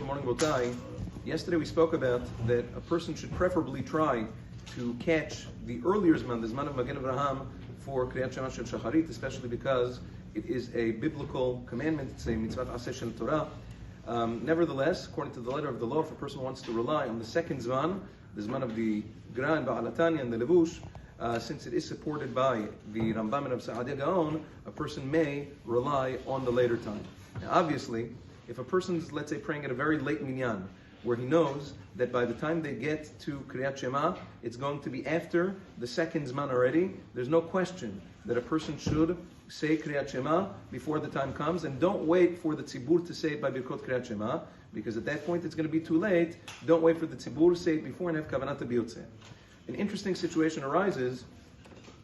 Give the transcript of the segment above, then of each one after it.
morning, Botai. Yesterday we spoke about that a person should preferably try to catch the earlier Zman, the Zman of Magen Avraham, for Kriyat Shema Shel Shacharit, especially because it is a biblical commandment. It's a mitzvah aseh shel Torah. Nevertheless, according to the letter of the law, if a person wants to rely on the second Zman, the Zman of the Gra and Ba'alatanya and the Levush, since it is supported by the Rambam and of Sa'adia Gaon, a person may rely on the later time. Now, obviously, if a person's, let's say, praying at a very late minyan, where he knows that by the time they get to Kriyat Shema, it's going to be after the second Zman already, there's no question that a person should say Kriyat Shema before the time comes, and don't wait for the tzibur to say it by Birkot Kriyat Shema, because at that point it's going to be too late. Don't wait for the tzibur to say it before and have kavanah to biyotzeh. An interesting situation arises,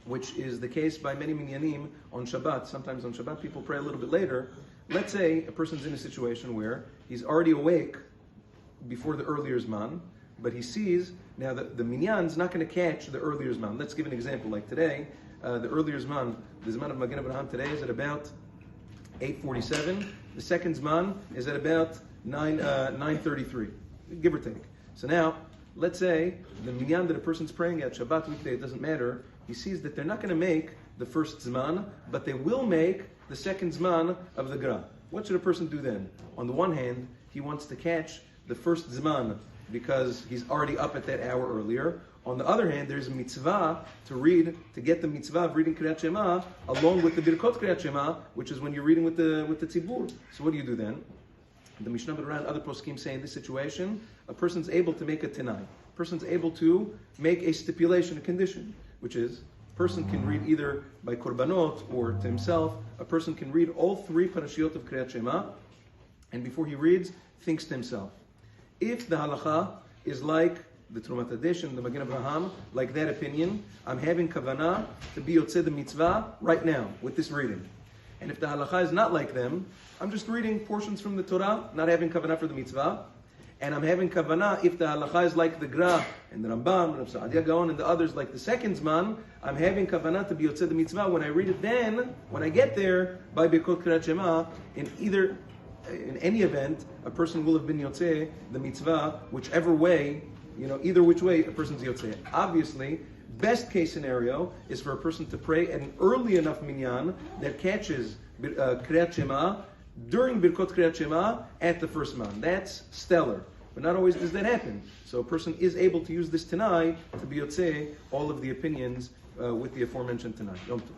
which is the case by many minyanim on Shabbat. Sometimes on Shabbat people pray a little bit later. Let's say a person's in a situation where he's already awake before the earlier Zman, but he sees now that the minyan's not going to catch the earlier Zman. Let's give an example. Like today, the earlier Zman, the Zman of Magen Avraham today is at about 8:47. The second Zman is at about 9:33, give or take. So now, let's say the minyan that a person's praying at Shabbat weekday, it doesn't matter. He sees that they're not going to make the first Zman, but they will make the second Zman of the Gra. What should a person do then? On the one hand, he wants to catch the first Zman because he's already up at that hour earlier. On the other hand, there's a mitzvah to get the mitzvah of reading Kriyat Shema along with the Birkot Kriyat Shema, which is when you're reading with the tzibur. So what do you do then? The Mishnah and other poskim say in this situation, a person's able to make a tenai. A person's able to make a stipulation, a condition, which is a person can read either by korbanot or to himself. A person can read all three parashiyot of Kriyat Shema, and before he reads, thinks to himself. If the halacha is like the Trumat Hadesh and the Magen Avraham, like that opinion, I'm having kavanah to be yotzeh the mitzvah right now with this reading. And if the halacha is not like them, I'm just reading portions from the Torah, not having kavanah for the mitzvah. And I'm having kavanah if the halacha is like the Gra and the Rambam and Sa'adia Gaon and the others like the second Zman, I'm having kavanah to be yotzeh the mitzvah. When I read it then, when I get there, by Birkot Kriyat Shema, in any event, a person will have been yotzeh the mitzvah, whichever way, either which way a person's yotzeh. Obviously, best case scenario is for a person to pray at an early enough minyan that catches Kriyat Shema during Birkot Kriyat Shema at the first man. That's stellar. But not always does that happen. So a person is able to use this Tanai to be yotzeh all of the opinions with the aforementioned Tanai. Yom Tov.